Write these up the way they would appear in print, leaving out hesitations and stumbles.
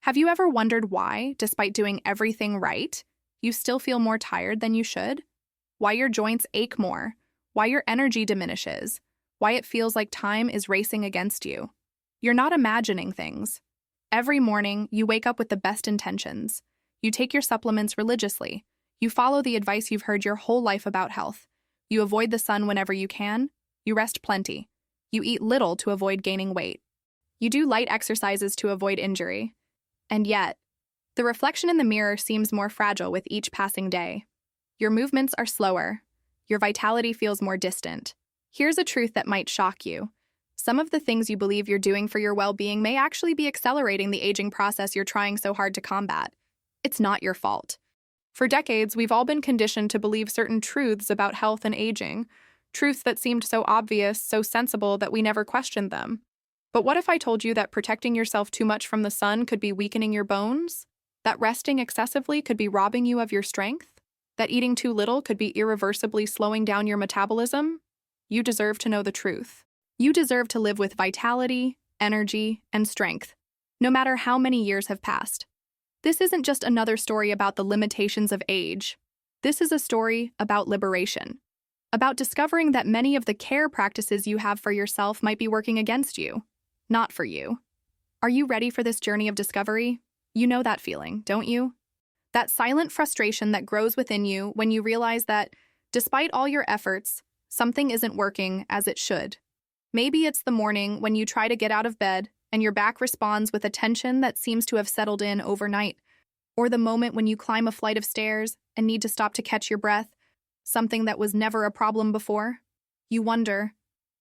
Have you ever wondered why, despite doing everything right, you still feel more tired than you should? Why your joints ache more? Why your energy diminishes? Why it feels like time is racing against you? You're not imagining things. Every morning, you wake up with the best intentions. You take your supplements religiously. You follow the advice you've heard your whole life about health. You avoid the sun whenever you can. You rest plenty. You eat little to avoid gaining weight. You do light exercises to avoid injury. And yet, the reflection in the mirror seems more fragile with each passing day. Your movements are slower. Your vitality feels more distant. Here's a truth that might shock you. Some of the things you believe you're doing for your well-being may actually be accelerating the aging process you're trying so hard to combat. It's not your fault. For decades, we've all been conditioned to believe certain truths about health and aging, truths that seemed so obvious, so sensible that we never questioned them. But what if I told you that protecting yourself too much from the sun could be weakening your bones? That resting excessively could be robbing you of your strength? That eating too little could be irreversibly slowing down your metabolism? You deserve to know the truth. You deserve to live with vitality, energy, and strength, no matter how many years have passed. This isn't just another story about the limitations of age. This is a story about liberation, about discovering that many of the care practices you have for yourself might be working against you, not for you. Are you ready for this journey of discovery? You know that feeling, don't you? That silent frustration that grows within you when you realize that, despite all your efforts, something isn't working as it should. Maybe it's the morning when you try to get out of bed and your back responds with a tension that seems to have settled in overnight, or the moment when you climb a flight of stairs and need to stop to catch your breath, something that was never a problem before. You wonder,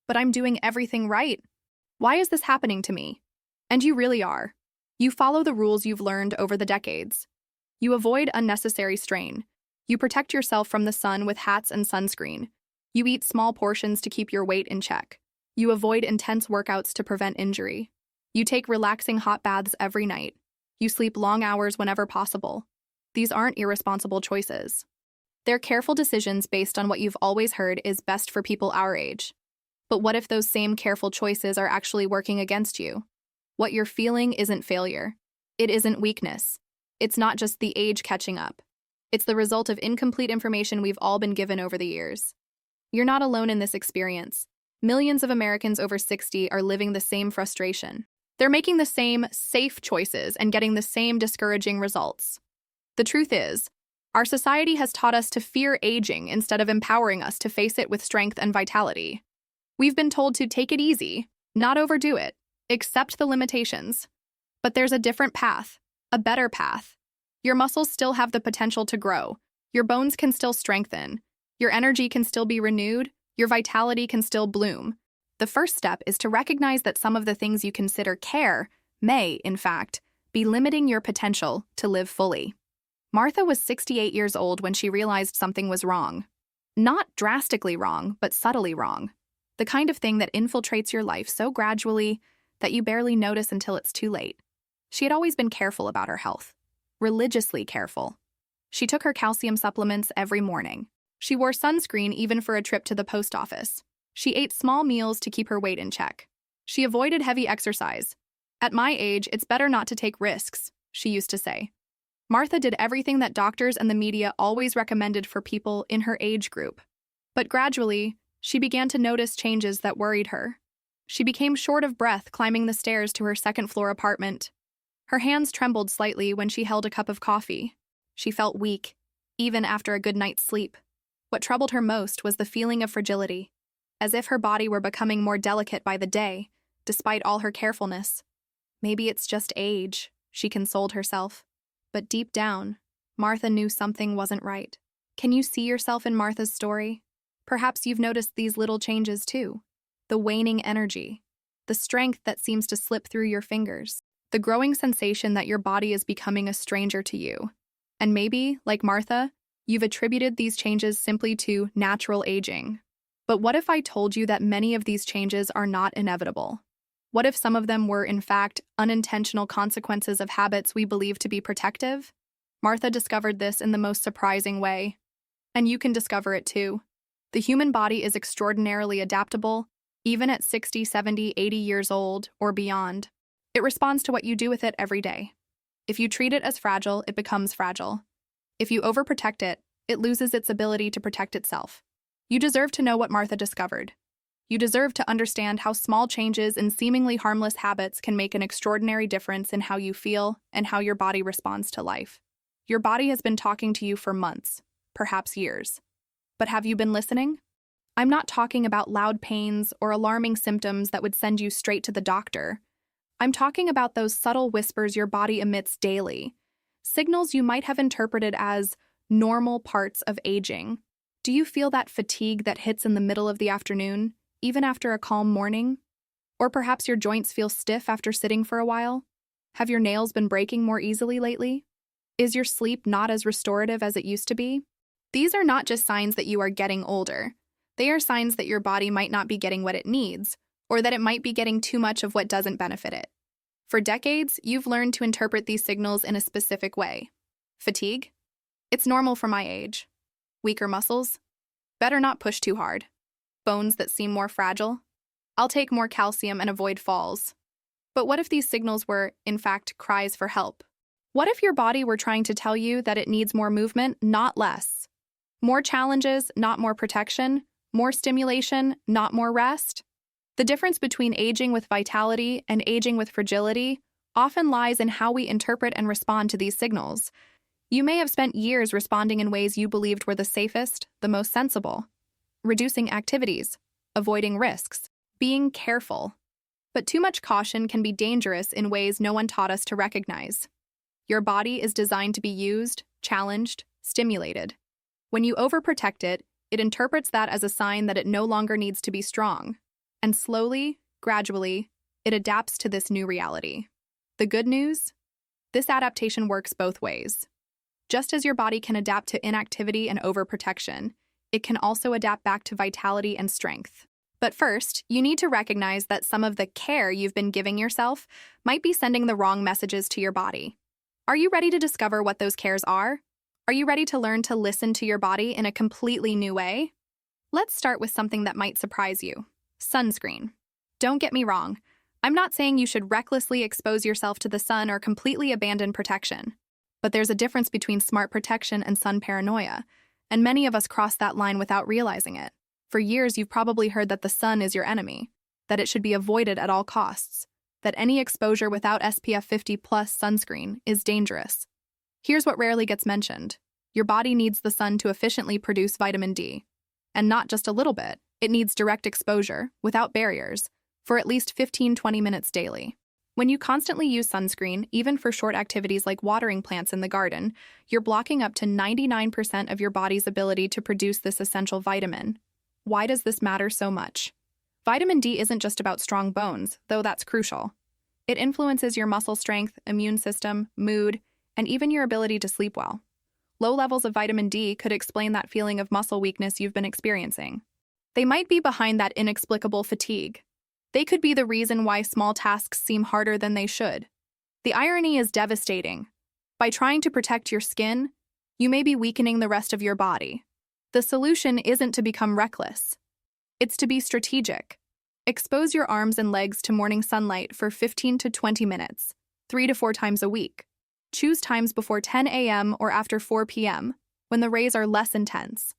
but I'm doing everything right. Why is this happening to me? And you really are. You follow the rules you've learned over the decades. You avoid unnecessary strain. You protect yourself from the sun with hats and sunscreen. You eat small portions to keep your weight in check. You avoid intense workouts to prevent injury. You take relaxing hot baths every night. You sleep long hours whenever possible. These aren't irresponsible choices. They're careful decisions based on what you've always heard is best for people our age. But what if those same careful choices are actually working against you? What you're feeling isn't failure. It isn't weakness. It's not just the age catching up. It's the result of incomplete information we've all been given over the years. You're not alone in this experience. Millions of Americans over 60 are living the same frustration. They're making the same safe choices and getting the same discouraging results. The truth is, our society has taught us to fear aging instead of empowering us to face it with strength and vitality. We've been told to take it easy, not overdo it, accept the limitations. But there's a different path, a better path. Your muscles still have the potential to grow. Your bones can still strengthen. Your energy can still be renewed. Your vitality can still bloom. The first step is to recognize that some of the things you consider care may, in fact, be limiting your potential to live fully. Martha was 68 years old when she realized something was wrong. Not drastically wrong, but subtly wrong. The kind of thing that infiltrates your life so gradually that you barely notice until it's too late. She had always been careful about her health. Religiously careful. She took her calcium supplements every morning. She wore sunscreen even for a trip to the post office. She ate small meals to keep her weight in check. She avoided heavy exercise. At my age, it's better not to take risks, she used to say. Martha did everything that doctors and the media always recommended for people in her age group. But gradually, she began to notice changes that worried her. She became short of breath climbing the stairs to her second-floor apartment. Her hands trembled slightly when she held a cup of coffee. She felt weak, even after a good night's sleep. What troubled her most was the feeling of fragility, as if her body were becoming more delicate by the day, despite all her carefulness. Maybe it's just age, she consoled herself. But deep down, Martha knew something wasn't right. Can you see yourself in Martha's story? Perhaps you've noticed these little changes too. The waning energy, the strength that seems to slip through your fingers, the growing sensation that your body is becoming a stranger to you. And maybe, like Martha, you've attributed these changes simply to natural aging. But what if I told you that many of these changes are not inevitable? What if some of them were, in fact, unintentional consequences of habits we believe to be protective? Martha discovered this in the most surprising way. And you can discover it too. The human body is extraordinarily adaptable, even at 60, 70, 80 years old or beyond. It responds to what you do with it every day. If you treat it as fragile, it becomes fragile. If you overprotect it, it loses its ability to protect itself. You deserve to know what Martha discovered. You deserve to understand how small changes in seemingly harmless habits can make an extraordinary difference in how you feel and how your body responds to life. Your body has been talking to you for months, perhaps years. But have you been listening? I'm not talking about loud pains or alarming symptoms that would send you straight to the doctor. I'm talking about those subtle whispers your body emits daily, signals you might have interpreted as normal parts of aging. Do you feel that fatigue that hits in the middle of the afternoon, even after a calm morning? Or perhaps your joints feel stiff after sitting for a while? Have your nails been breaking more easily lately? Is your sleep not as restorative as it used to be? These are not just signs that you are getting older. They are signs that your body might not be getting what it needs, or that it might be getting too much of what doesn't benefit it. For decades, you've learned to interpret these signals in a specific way. Fatigue? It's normal for my age. Weaker muscles? Better not push too hard. Bones that seem more fragile? I'll take more calcium and avoid falls. But what if these signals were, in fact, cries for help? What if your body were trying to tell you that it needs more movement, not less? More challenges, not more protection? More stimulation, not more rest? The difference between aging with vitality and aging with fragility often lies in how we interpret and respond to these signals. You may have spent years responding in ways you believed were the safest, the most sensible. Reducing activities, avoiding risks, being careful. But too much caution can be dangerous in ways no one taught us to recognize. Your body is designed to be used, challenged, stimulated. When you overprotect it, it interprets that as a sign that it no longer needs to be strong. And slowly, gradually, it adapts to this new reality. The good news? This adaptation works both ways. Just as your body can adapt to inactivity and overprotection, it can also adapt back to vitality and strength. But first, you need to recognize that some of the care you've been giving yourself might be sending the wrong messages to your body. Are you ready to discover what those cares are? Are you ready to learn to listen to your body in a completely new way? Let's start with something that might surprise you. Sunscreen. Don't get me wrong. I'm not saying you should recklessly expose yourself to the sun or completely abandon protection. But there's a difference between smart protection and sun paranoia, and many of us cross that line without realizing it. For years, you've probably heard that the sun is your enemy, that it should be avoided at all costs, that any exposure without SPF 50+ sunscreen is dangerous. Here's what rarely gets mentioned. Your body needs the sun to efficiently produce vitamin D. And not just a little bit, it needs direct exposure, without barriers, for at least 15-20 minutes daily. When you constantly use sunscreen, even for short activities like watering plants in the garden, you're blocking up to 99% of your body's ability to produce this essential vitamin. Why does this matter so much? Vitamin D isn't just about strong bones, though that's crucial. It influences your muscle strength, immune system, mood, and even your ability to sleep well. Low levels of vitamin D could explain that feeling of muscle weakness you've been experiencing. They might be behind that inexplicable fatigue. They could be the reason why small tasks seem harder than they should. The irony is devastating. By trying to protect your skin, you may be weakening the rest of your body. The solution isn't to become reckless. It's to be strategic. Expose your arms and legs to morning sunlight for 15 to 20 minutes, 3 to 4 times a week. Choose times before 10 a.m. or after 4 p.m., when the rays are less intense.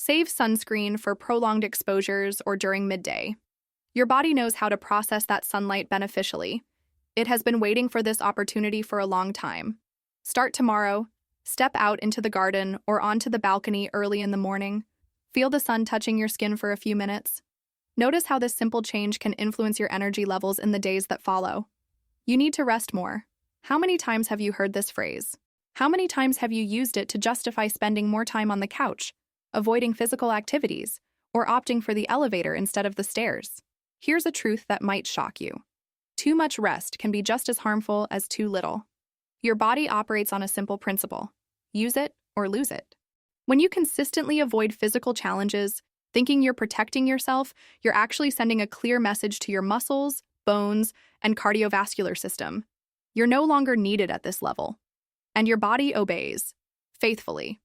Save sunscreen for prolonged exposures or during midday. Your body knows how to process that sunlight beneficially. It has been waiting for this opportunity for a long time. Start tomorrow. Step out into the garden or onto the balcony early in the morning. Feel the sun touching your skin for a few minutes. Notice how this simple change can influence your energy levels in the days that follow. You need to rest more. How many times have you heard this phrase? How many times have you used it to justify spending more time on the couch, avoiding physical activities, or opting for the elevator instead of the stairs? Here's a truth that might shock you. Too much rest can be just as harmful as too little. Your body operates on a simple principle: use it or lose it. When you consistently avoid physical challenges, thinking you're protecting yourself, you're actually sending a clear message to your muscles, bones, and cardiovascular system. You're no longer needed at this level. And your body obeys, faithfully.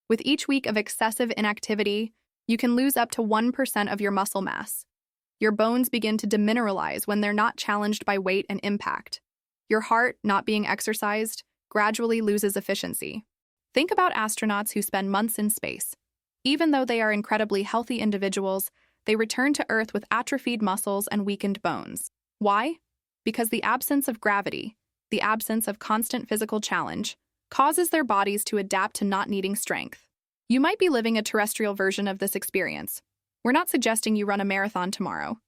With each week of excessive inactivity, you can lose up to 1% of your muscle mass. Your bones begin to demineralize when they're not challenged by weight and impact. Your heart, not being exercised, gradually loses efficiency. Think about astronauts who spend months in space. Even though they are incredibly healthy individuals, they return to Earth with atrophied muscles and weakened bones. Why? Because the absence of gravity, the absence of constant physical challenge, causes their bodies to adapt to not needing strength. You might be living a terrestrial version of this experience. We're not suggesting you run a marathon tomorrow.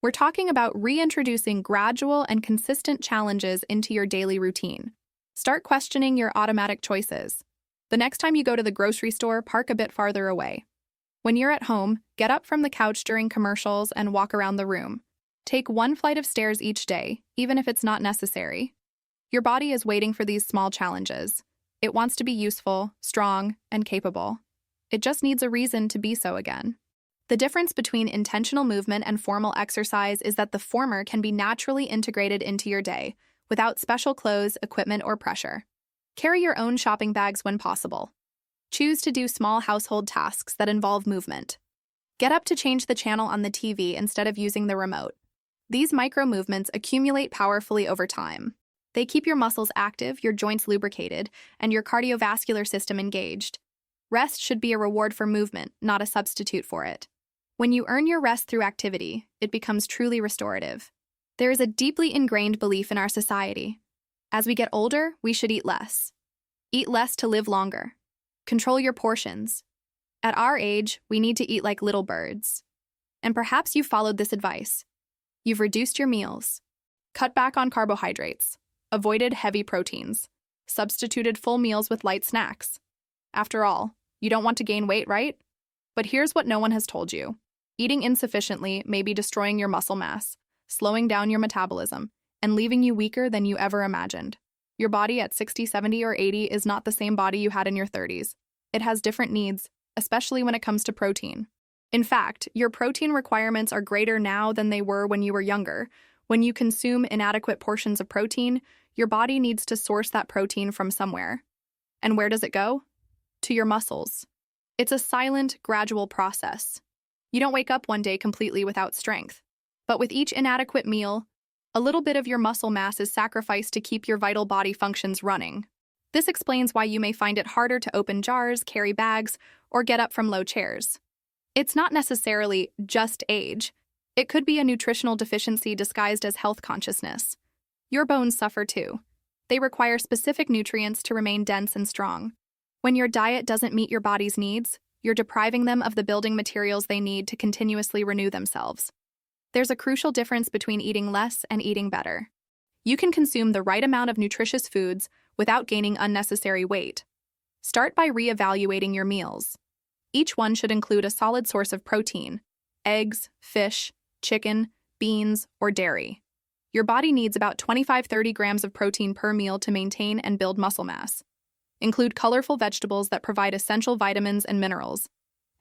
We're talking about reintroducing gradual and consistent challenges into your daily routine. Start questioning your automatic choices. The next time you go to the grocery store, park a bit farther away. When you're at home, get up from the couch during commercials and walk around the room. Take one flight of stairs each day, even if it's not necessary. Your body is waiting for these small challenges. It wants to be useful, strong, and capable. It just needs a reason to be so again. The difference between intentional movement and formal exercise is that the former can be naturally integrated into your day, without special clothes, equipment, or pressure. Carry your own shopping bags when possible. Choose to do small household tasks that involve movement. Get up to change the channel on the TV instead of using the remote. These micro-movements accumulate powerfully over time. They keep your muscles active, your joints lubricated, and your cardiovascular system engaged. Rest should be a reward for movement, not a substitute for it. When you earn your rest through activity, it becomes truly restorative. There is a deeply ingrained belief in our society. As we get older, we should eat less. Eat less to live longer. Control your portions. At our age, we need to eat like little birds. And perhaps you've followed this advice. You've reduced your meals, cut back on carbohydrates, avoided heavy proteins, substituted full meals with light snacks. After all, you don't want to gain weight, right? But here's what no one has told you. Eating insufficiently may be destroying your muscle mass, slowing down your metabolism, and leaving you weaker than you ever imagined. Your body at 60, 70, or 80 is not the same body you had in your 30s. It has different needs, especially when it comes to protein. In fact, your protein requirements are greater now than they were when you were younger. When you consume inadequate portions of protein, your body needs to source that protein from somewhere. And where does it go? To your muscles. It's a silent, gradual process. You don't wake up one day completely without strength. But with each inadequate meal, a little bit of your muscle mass is sacrificed to keep your vital body functions running. This explains why you may find it harder to open jars, carry bags, or get up from low chairs. It's not necessarily just age. It could be a nutritional deficiency disguised as health consciousness. Your bones suffer too. They require specific nutrients to remain dense and strong. When your diet doesn't meet your body's needs, you're depriving them of the building materials they need to continuously renew themselves. There's a crucial difference between eating less and eating better. You can consume the right amount of nutritious foods without gaining unnecessary weight. Start by reevaluating your meals. Each one should include a solid source of protein: eggs, fish, chicken, beans, or dairy. Your body needs about 25-30 grams of protein per meal to maintain and build muscle mass. Include colorful vegetables that provide essential vitamins and minerals.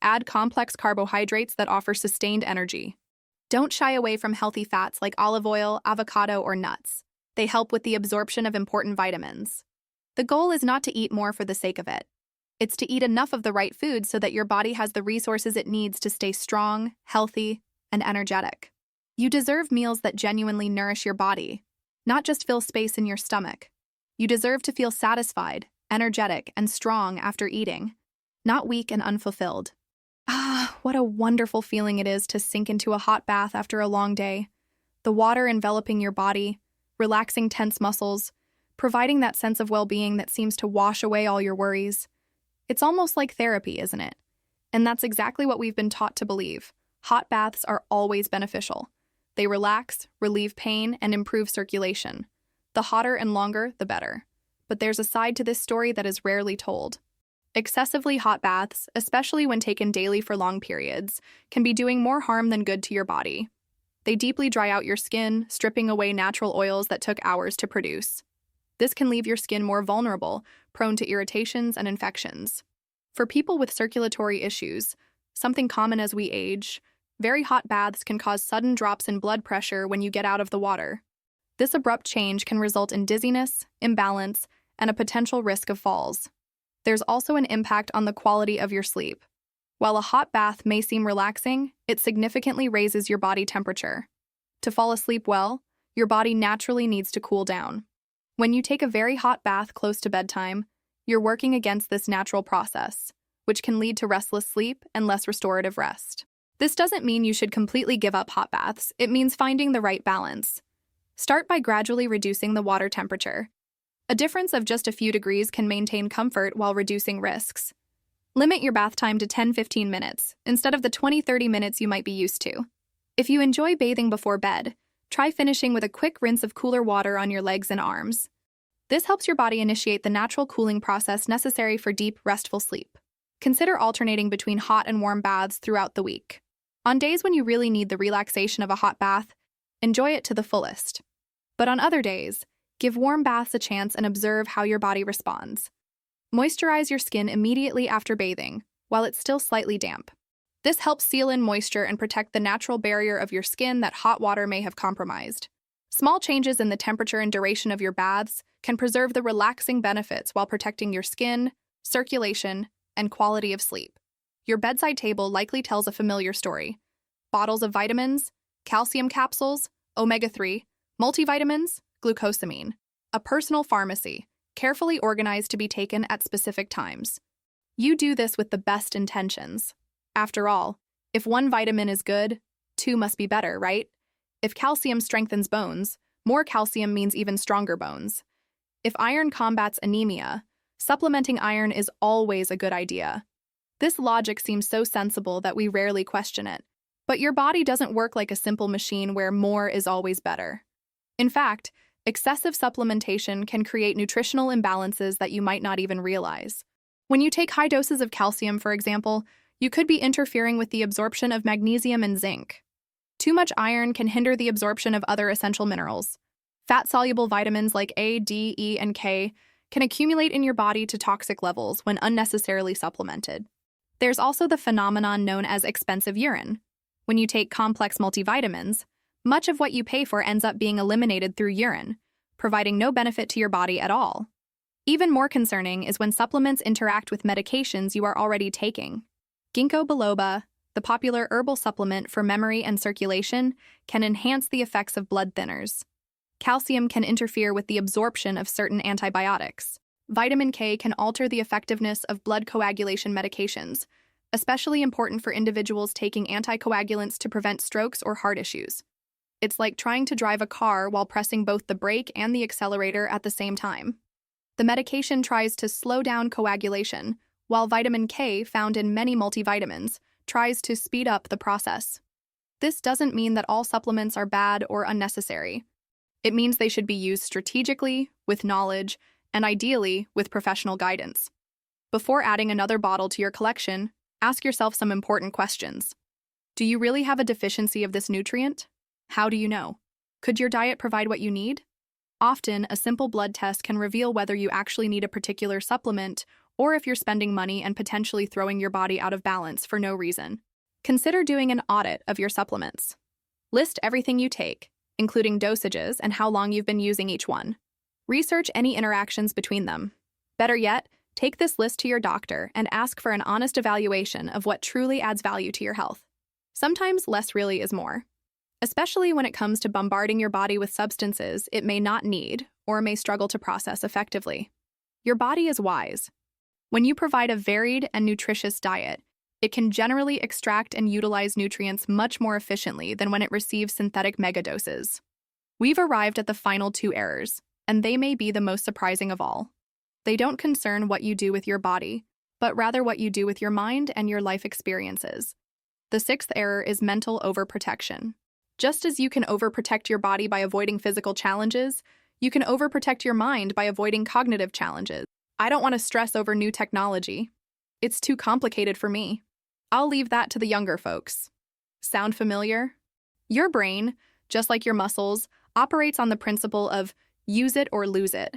Add complex carbohydrates that offer sustained energy. Don't shy away from healthy fats like olive oil, avocado, or nuts. They help with the absorption of important vitamins. The goal is not to eat more for the sake of it. It's to eat enough of the right foods so that your body has the resources it needs to stay strong, healthy, and energetic. You deserve meals that genuinely nourish your body, not just fill space in your stomach. You deserve to feel satisfied, energetic, and strong after eating, not weak and unfulfilled. Ah, what a wonderful feeling it is to sink into a hot bath after a long day. The water enveloping your body, relaxing tense muscles, providing that sense of well-being that seems to wash away all your worries. It's almost like therapy, isn't it? And that's exactly what we've been taught to believe. Hot baths are always beneficial. They relax, relieve pain, and improve circulation. The hotter and longer, the better. But there's a side to this story that is rarely told. Excessively hot baths, especially when taken daily for long periods, can be doing more harm than good to your body. They deeply dry out your skin, stripping away natural oils that took hours to produce. This can leave your skin more vulnerable, prone to irritations and infections. For people with circulatory issues, something common as we age, very hot baths can cause sudden drops in blood pressure when you get out of the water. This abrupt change can result in dizziness, imbalance, and a potential risk of falls. There's also an impact on the quality of your sleep. While a hot bath may seem relaxing, it significantly raises your body temperature. To fall asleep well, your body naturally needs to cool down. When you take a very hot bath close to bedtime, you're working against this natural process, which can lead to restless sleep and less restorative rest. This doesn't mean you should completely give up hot baths. It means finding the right balance. Start by gradually reducing the water temperature. A difference of just a few degrees can maintain comfort while reducing risks. Limit your bath time to 10-15 minutes instead of the 20-30 minutes you might be used to. If you enjoy bathing before bed, try finishing with a quick rinse of cooler water on your legs and arms. This helps your body initiate the natural cooling process necessary for deep, restful sleep. Consider alternating between hot and warm baths throughout the week. On days when you really need the relaxation of a hot bath, enjoy it to the fullest. But on other days, give warm baths a chance and observe how your body responds. Moisturize your skin immediately after bathing, while it's still slightly damp. This helps seal in moisture and protect the natural barrier of your skin that hot water may have compromised. Small changes in the temperature and duration of your baths can preserve the relaxing benefits while protecting your skin, circulation, and quality of sleep. Your bedside table likely tells a familiar story. Bottles of vitamins, calcium capsules, omega-3, multivitamins, glucosamine. A personal pharmacy, carefully organized to be taken at specific times. You do this with the best intentions. After all, if one vitamin is good, two must be better, right? If calcium strengthens bones, more calcium means even stronger bones. If iron combats anemia, supplementing iron is always a good idea. This logic seems so sensible that we rarely question it. But your body doesn't work like a simple machine where more is always better. In fact, excessive supplementation can create nutritional imbalances that you might not even realize. When you take high doses of calcium, for example, you could be interfering with the absorption of magnesium and zinc. Too much iron can hinder the absorption of other essential minerals. Fat-soluble vitamins like A, D, E, and K can accumulate in your body to toxic levels when unnecessarily supplemented. There's also the phenomenon known as expensive urine. When you take complex multivitamins, much of what you pay for ends up being eliminated through urine, providing no benefit to your body at all. Even more concerning is when supplements interact with medications you are already taking. Ginkgo biloba, the popular herbal supplement for memory and circulation, can enhance the effects of blood thinners. Calcium can interfere with the absorption of certain antibiotics. Vitamin K can alter the effectiveness of blood coagulation medications, especially important for individuals taking anticoagulants to prevent strokes or heart issues. It's like trying to drive a car while pressing both the brake and the accelerator at the same time. The medication tries to slow down coagulation, while vitamin K, found in many multivitamins, tries to speed up the process. This doesn't mean that all supplements are bad or unnecessary. It means they should be used strategically, with knowledge, and ideally with professional guidance. Before adding another bottle to your collection, ask yourself some important questions. Do you really have a deficiency of this nutrient? How do you know? Could your diet provide what you need? Often, a simple blood test can reveal whether you actually need a particular supplement or if you're spending money and potentially throwing your body out of balance for no reason. Consider doing an audit of your supplements. List everything you take, including dosages and how long you've been using each one. Research any interactions between them. Better yet, take this list to your doctor and ask for an honest evaluation of what truly adds value to your health. Sometimes less really is more. Especially when it comes to bombarding your body with substances it may not need or may struggle to process effectively. Your body is wise. When you provide a varied and nutritious diet, it can generally extract and utilize nutrients much more efficiently than when it receives synthetic megadoses. We've arrived at the final two errors, and they may be the most surprising of all. They don't concern what you do with your body, but rather what you do with your mind and your life experiences. The sixth error is mental overprotection. Just as you can overprotect your body by avoiding physical challenges, you can overprotect your mind by avoiding cognitive challenges. I don't want to stress over new technology. It's too complicated for me. I'll leave that to the younger folks. Sound familiar? Your brain, just like your muscles, operates on the principle of use it or lose it.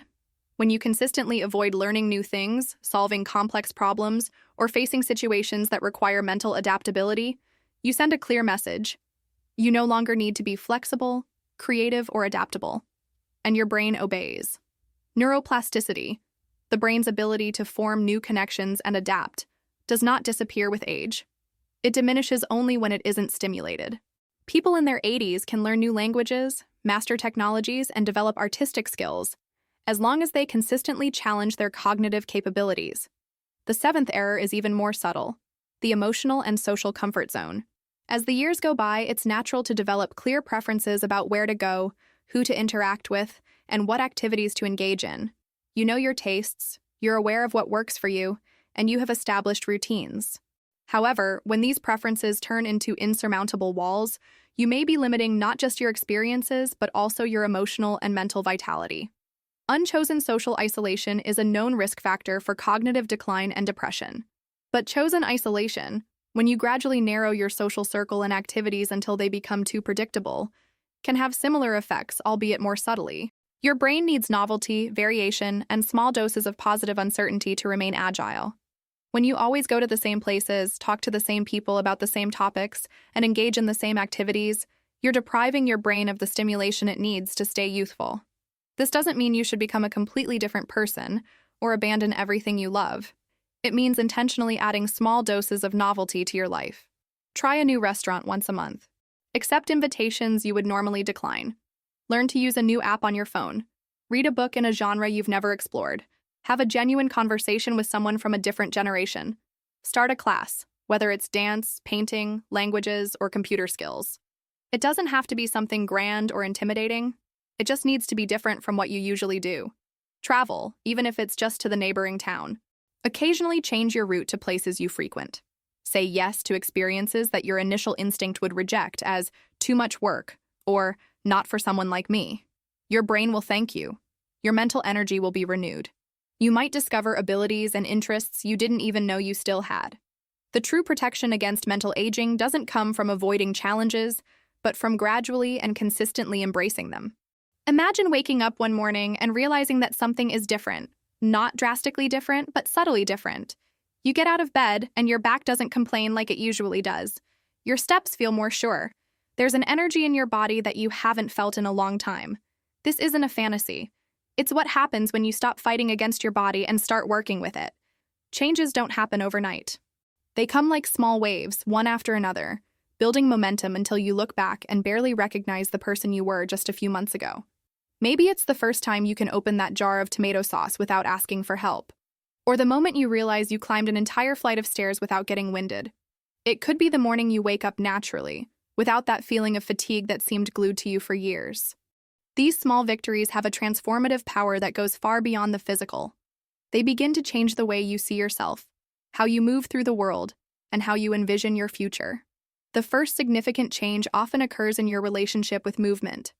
When you consistently avoid learning new things, solving complex problems, or facing situations that require mental adaptability, you send a clear message. You no longer need to be flexible, creative, or adaptable. And your brain obeys. Neuroplasticity, the brain's ability to form new connections and adapt, does not disappear with age. It diminishes only when it isn't stimulated. People in their 80s can learn new languages, master technologies, and develop artistic skills, as long as they consistently challenge their cognitive capabilities. The seventh error is even more subtle: the emotional and social comfort zone. As the years go by, it's natural to develop clear preferences about where to go, who to interact with, and what activities to engage in. You know your tastes, you're aware of what works for you, and you have established routines. However, when these preferences turn into insurmountable walls, you may be limiting not just your experiences, but also your emotional and mental vitality. Unchosen social isolation is a known risk factor for cognitive decline and depression. But chosen isolation, when you gradually narrow your social circle and activities until they become too predictable, can have similar effects, albeit more subtly. Your brain needs novelty, variation, and small doses of positive uncertainty to remain agile. When you always go to the same places, talk to the same people about the same topics, and engage in the same activities, you're depriving your brain of the stimulation it needs to stay youthful. This doesn't mean you should become a completely different person or abandon everything you love. It means intentionally adding small doses of novelty to your life. Try a new restaurant once a month. Accept invitations you would normally decline. Learn to use a new app on your phone. Read a book in a genre you've never explored. Have a genuine conversation with someone from a different generation. Start a class, whether it's dance, painting, languages, or computer skills. It doesn't have to be something grand or intimidating. It just needs to be different from what you usually do. Travel, even if it's just to the neighboring town. Occasionally change your route to places you frequent. Say yes to experiences that your initial instinct would reject as too much work or not for someone like me. Your brain will thank you. Your mental energy will be renewed. You might discover abilities and interests you didn't even know you still had. The true protection against mental aging doesn't come from avoiding challenges, but from gradually and consistently embracing them. Imagine waking up one morning and realizing that something is different. Not drastically different, but subtly different. You get out of bed and your back doesn't complain like it usually does. Your steps feel more sure. There's an energy in your body that you haven't felt in a long time. This isn't a fantasy. It's what happens when you stop fighting against your body and start working with it. Changes don't happen overnight. They come like small waves, one after another, building momentum until you look back and barely recognize the person you were just a few months ago. Maybe it's the first time you can open that jar of tomato sauce without asking for help. Or the moment you realize you climbed an entire flight of stairs without getting winded. It could be the morning you wake up naturally, without that feeling of fatigue that seemed glued to you for years. These small victories have a transformative power that goes far beyond the physical. They begin to change the way you see yourself, how you move through the world, and how you envision your future. The first significant change often occurs in your relationship with movement.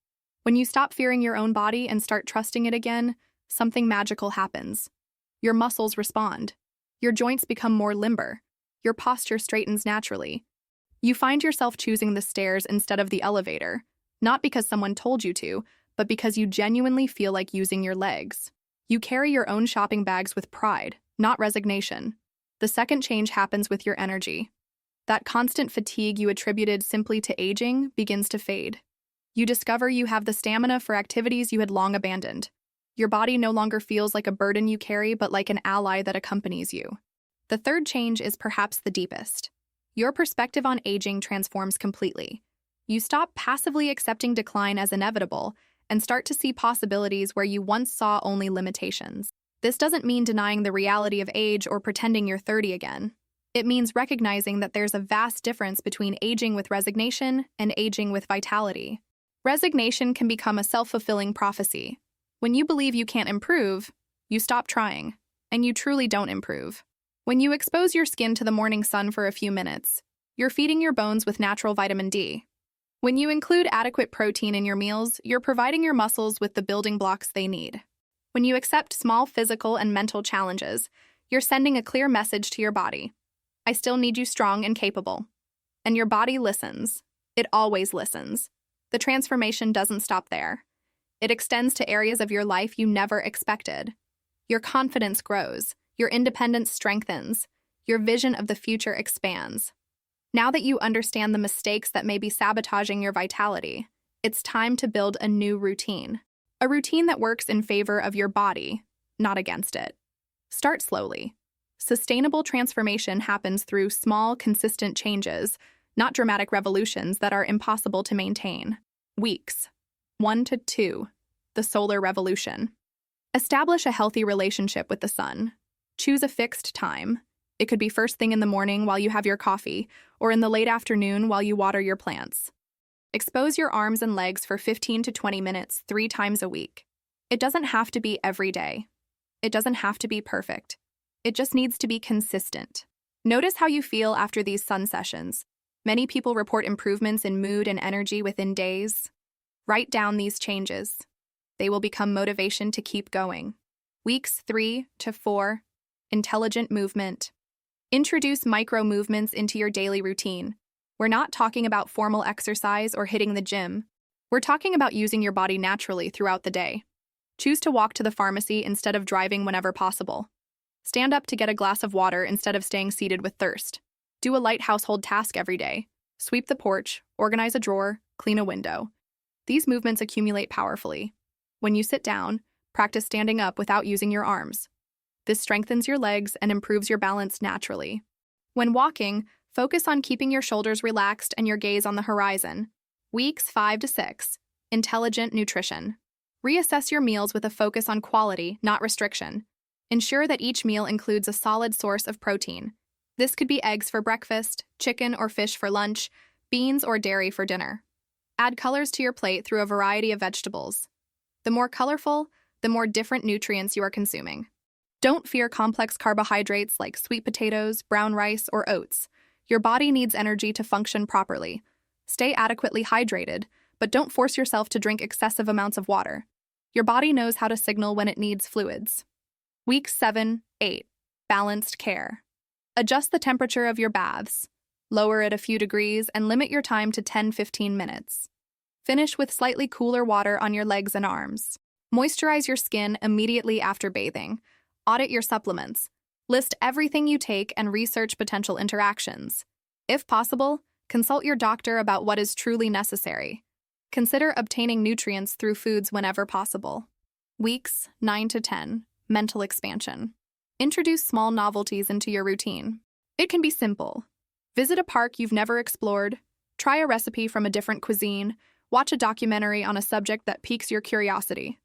When you stop fearing your own body and start trusting it again, something magical happens. Your muscles respond. Your joints become more limber. Your posture straightens naturally. You find yourself choosing the stairs instead of the elevator, not because someone told you to, but because you genuinely feel like using your legs. You carry your own shopping bags with pride, not resignation. The second change happens with your energy. That constant fatigue you attributed simply to aging begins to fade. You discover you have the stamina for activities you had long abandoned. Your body no longer feels like a burden you carry, but like an ally that accompanies you. The third change is perhaps the deepest. Your perspective on aging transforms completely. You stop passively accepting decline as inevitable and start to see possibilities where you once saw only limitations. This doesn't mean denying the reality of age or pretending you're 30 again. It means recognizing that there's a vast difference between aging with resignation and aging with vitality. Resignation can become a self-fulfilling prophecy. When you believe you can't improve, you stop trying, and you truly don't improve. When you expose your skin to the morning sun for a few minutes, you're feeding your bones with natural vitamin D. When you include adequate protein in your meals, you're providing your muscles with the building blocks they need. When you accept small physical and mental challenges, you're sending a clear message to your body. I still need you strong and capable. And your body listens. It always listens. The transformation doesn't stop there. It extends to areas of your life you never expected. Your confidence grows. Your independence strengthens. Your vision of the future expands. Now that you understand the mistakes that may be sabotaging your vitality, it's time to build a new routine. A routine that works in favor of your body, not against it. Start slowly. Sustainable transformation happens through small, consistent changes, not dramatic revolutions that are impossible to maintain. Weeks. 1 to 2. The solar revolution. Establish a healthy relationship with the sun. Choose a fixed time. It could be first thing in the morning while you have your coffee, or in the late afternoon while you water your plants. Expose your arms and legs for 15 to 20 minutes 3 times a week. It doesn't have to be every day. It doesn't have to be perfect. It just needs to be consistent. Notice how you feel after these sun sessions. Many people report improvements in mood and energy within days. Write down these changes. They will become motivation to keep going. Weeks 3 to 4, intelligent movement. Introduce micro movements into your daily routine. We're not talking about formal exercise or hitting the gym. We're talking about using your body naturally throughout the day. Choose to walk to the pharmacy instead of driving whenever possible. Stand up to get a glass of water instead of staying seated with thirst. Do a light household task every day. Sweep the porch, organize a drawer, clean a window. These movements accumulate powerfully. When you sit down, practice standing up without using your arms. This strengthens your legs and improves your balance naturally. When walking, focus on keeping your shoulders relaxed and your gaze on the horizon. Weeks 5 to 6, intelligent nutrition. Reassess your meals with a focus on quality, not restriction. Ensure that each meal includes a solid source of protein. This could be eggs for breakfast, chicken or fish for lunch, beans or dairy for dinner. Add colors to your plate through a variety of vegetables. The more colorful, the more different nutrients you are consuming. Don't fear complex carbohydrates like sweet potatoes, brown rice, or oats. Your body needs energy to function properly. Stay adequately hydrated, but don't force yourself to drink excessive amounts of water. Your body knows how to signal when it needs fluids. Week 7, 8. Balanced care. Adjust the temperature of your baths. Lower it a few degrees and limit your time to 10-15 minutes. Finish with slightly cooler water on your legs and arms. Moisturize your skin immediately after bathing. Audit your supplements. List everything you take and research potential interactions. If possible, consult your doctor about what is truly necessary. Consider obtaining nutrients through foods whenever possible. Weeks 9 to 10. Mental expansion. Introduce small novelties into your routine. It can be simple. Visit a park you've never explored, try a recipe from a different cuisine, watch a documentary on a subject that piques your curiosity.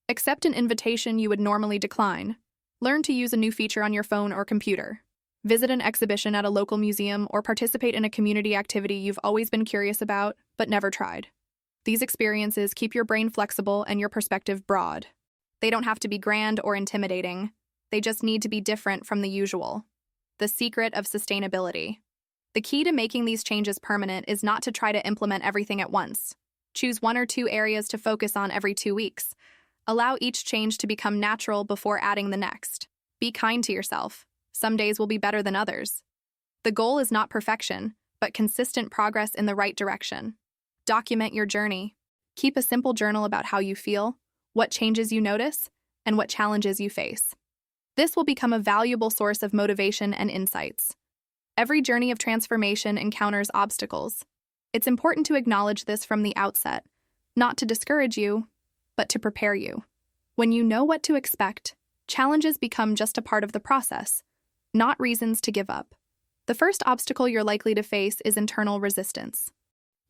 Accept an invitation you would normally decline. Learn to use a new feature on your phone or computer. Visit an exhibition at a local museum or participate in a community activity you've always been curious about but never tried. These experiences keep your brain flexible and your perspective broad. They don't have to be grand or intimidating. They just need to be different from the usual. The secret of sustainability. The key to making these changes permanent is not to try to implement everything at once. Choose 1 or 2 areas to focus on every 2 weeks. Allow each change to become natural before adding the next. Be kind to yourself. Some days will be better than others. The goal is not perfection, but consistent progress in the right direction. Document your journey. Keep a simple journal about how you feel, what changes you notice, and what challenges you face. This will become a valuable source of motivation and insights. Every journey of transformation encounters obstacles. It's important to acknowledge this from the outset, not to discourage you, but to prepare you. When you know what to expect, challenges become just a part of the process, not reasons to give up. The first obstacle you're likely to face is internal resistance.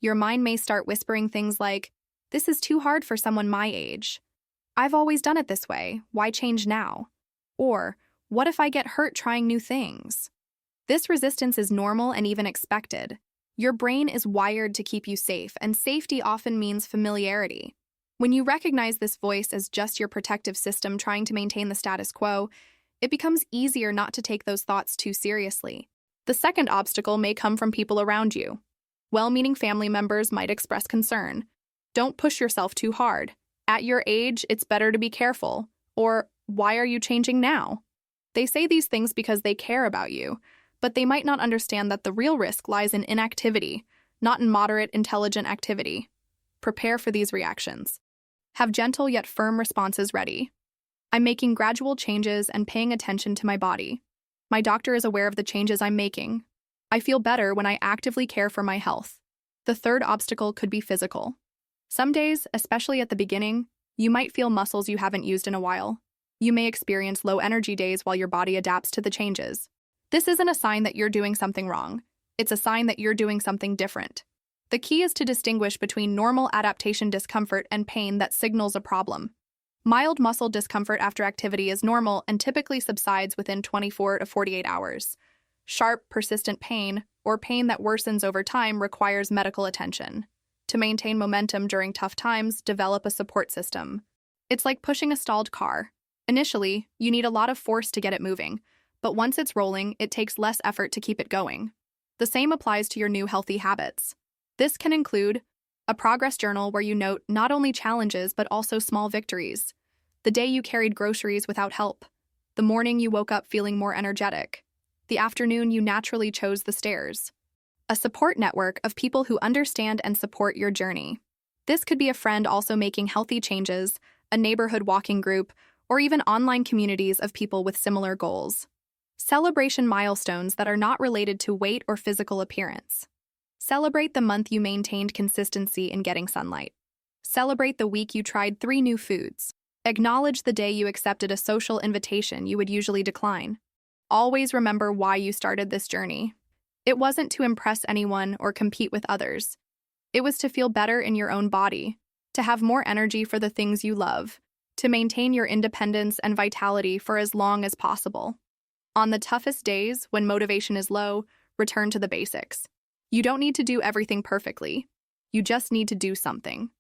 Your mind may start whispering things like, "This is too hard for someone my age. I've always done it this way. Why change now?" Or, "What if I get hurt trying new things?" This resistance is normal and even expected. Your brain is wired to keep you safe, and safety often means familiarity. When you recognize this voice as just your protective system trying to maintain the status quo, it becomes easier not to take those thoughts too seriously. The second obstacle may come from people around you. Well-meaning family members might express concern. "Don't push yourself too hard. At your age, it's better to be careful." Or, "Why are you changing now?" They say these things because they care about you, but they might not understand that the real risk lies in inactivity, not in moderate, intelligent activity. Prepare for these reactions. Have gentle yet firm responses ready. "I'm making gradual changes and paying attention to my body. My doctor is aware of the changes I'm making. I feel better when I actively care for my health." The third obstacle could be physical. Some days, especially at the beginning, you might feel muscles you haven't used in a while. You may experience low energy days while your body adapts to the changes. This isn't a sign that you're doing something wrong. It's a sign that you're doing something different. The key is to distinguish between normal adaptation discomfort and pain that signals a problem. Mild muscle discomfort after activity is normal and typically subsides within 24 to 48 hours. Sharp, persistent pain, or pain that worsens over time, requires medical attention. To maintain momentum during tough times, develop a support system. It's like pushing a stalled car. Initially, you need a lot of force to get it moving, but once it's rolling, it takes less effort to keep it going. The same applies to your new healthy habits. This can include a progress journal where you note not only challenges but also small victories. The day you carried groceries without help. The morning you woke up feeling more energetic. The afternoon you naturally chose the stairs. A support network of people who understand and support your journey. This could be a friend also making healthy changes, a neighborhood walking group, or even online communities of people with similar goals. Celebration milestones that are not related to weight or physical appearance. Celebrate the month you maintained consistency in getting sunlight. Celebrate the week you tried 3 new foods. Acknowledge the day you accepted a social invitation you would usually decline. Always remember why you started this journey. It wasn't to impress anyone or compete with others. It was to feel better in your own body, to have more energy for the things you love, to maintain your independence and vitality for as long as possible. On the toughest days, when motivation is low, return to the basics. You don't need to do everything perfectly. You just need to do something.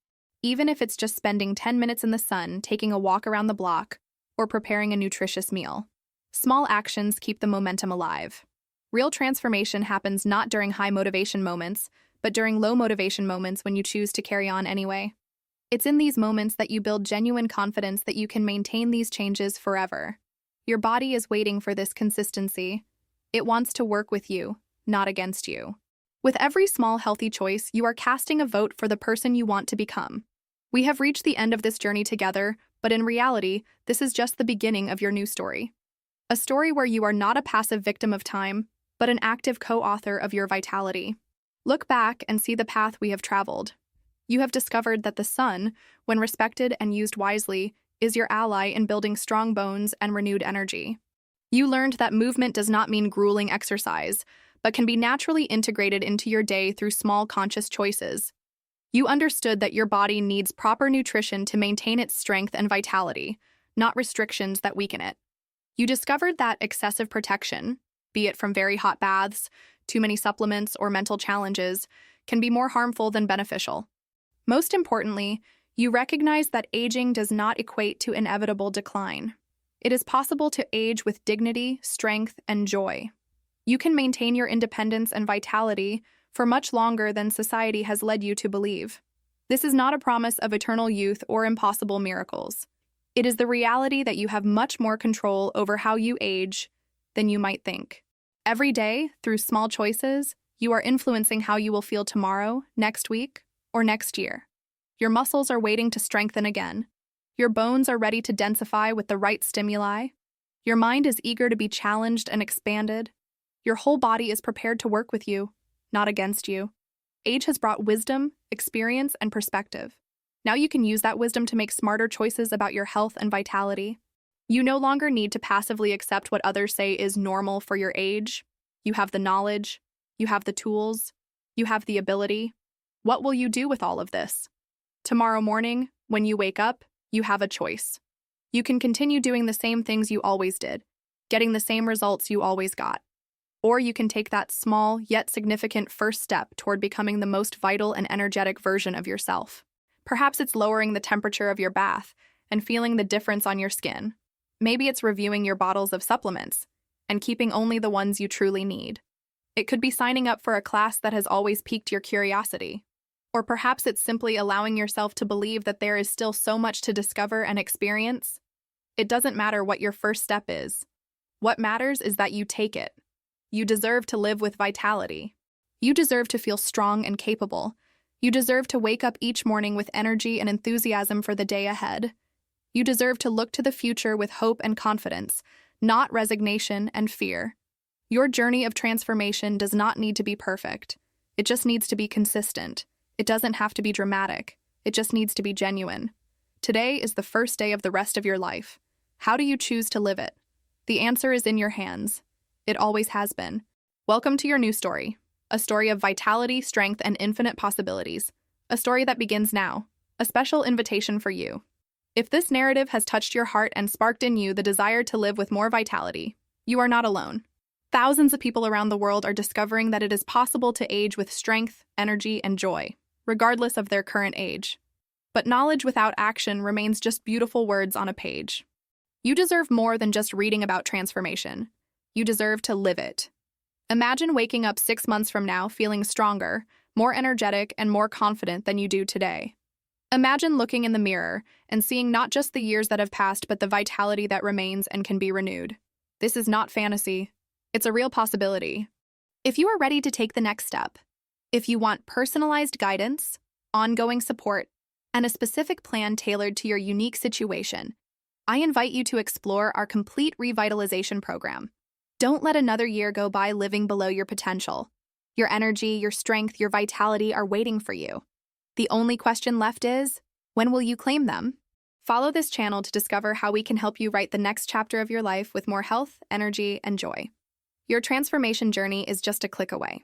Even if it's just spending 10 minutes in the sun, taking a walk around the block, or preparing a nutritious meal. Small actions keep the momentum alive. Real transformation happens not during high motivation moments, but during low motivation moments when you choose to carry on anyway. It's in these moments that you build genuine confidence that you can maintain these changes forever. Your body is waiting for this consistency. It wants to work with you, not against you. With every small healthy choice, you are casting a vote for the person you want to become. We have reached the end of this journey together, but in reality, this is just the beginning of your new story. A story where you are not a passive victim of time, but an active co-author of your vitality. Look back and see the path we have traveled. You have discovered that the sun, when respected and used wisely, is your ally in building strong bones and renewed energy. You learned that movement does not mean grueling exercise, but can be naturally integrated into your day through small conscious choices. You understood that your body needs proper nutrition to maintain its strength and vitality, not restrictions that weaken it. You discovered that excessive protection, be it from very hot baths, too many supplements, or mental challenges, can be more harmful than beneficial. Most importantly, you recognize that aging does not equate to inevitable decline. It is possible to age with dignity, strength, and joy. You can maintain your independence and vitality for much longer than society has led you to believe. This is not a promise of eternal youth or impossible miracles. It is the reality that you have much more control over how you age than you might think. Every day, through small choices, you are influencing how you will feel tomorrow, next week, or next year. Your muscles are waiting to strengthen again. Your bones are ready to densify with the right stimuli. Your mind is eager to be challenged and expanded. Your whole body is prepared to work with you, not against you. Age has brought wisdom, experience, and perspective. Now you can use that wisdom to make smarter choices about your health and vitality. You no longer need to passively accept what others say is normal for your age. You have the knowledge, you have the tools, you have the ability. What will you do with all of this? Tomorrow morning, when you wake up, you have a choice. You can continue doing the same things you always did, getting the same results you always got. Or you can take that small yet significant first step toward becoming the most vital and energetic version of yourself. Perhaps it's lowering the temperature of your bath and feeling the difference on your skin. Maybe it's reviewing your bottles of supplements and keeping only the ones you truly need. It could be signing up for a class that has always piqued your curiosity. Or perhaps it's simply allowing yourself to believe that there is still so much to discover and experience. It doesn't matter what your first step is. What matters is that you take it. You deserve to live with vitality. You deserve to feel strong and capable. You deserve to wake up each morning with energy and enthusiasm for the day ahead. You deserve to look to the future with hope and confidence, not resignation and fear. Your journey of transformation does not need to be perfect. It just needs to be consistent. It doesn't have to be dramatic. It just needs to be genuine. Today is the first day of the rest of your life. How do you choose to live it? The answer is in your hands. It always has been. Welcome to your new story. A story of vitality, strength, and infinite possibilities. A story that begins now. A special invitation for you. If this narrative has touched your heart and sparked in you the desire to live with more vitality, you are not alone. Thousands of people around the world are discovering that it is possible to age with strength, energy, and joy, regardless of their current age. But knowledge without action remains just beautiful words on a page. You deserve more than just reading about transformation. You deserve to live it. Imagine waking up 6 months from now feeling stronger, more energetic, and more confident than you do today. Imagine looking in the mirror and seeing not just the years that have passed, but the vitality that remains and can be renewed. This is not fantasy. It's a real possibility. If you are ready to take the next step, if you want personalized guidance, ongoing support, and a specific plan tailored to your unique situation, I invite you to explore our complete revitalization program. Don't let another year go by living below your potential. Your energy, your strength, your vitality are waiting for you. The only question left is, when will you claim them? Follow this channel to discover how we can help you write the next chapter of your life with more health, energy, and joy. Your transformation journey is just a click away.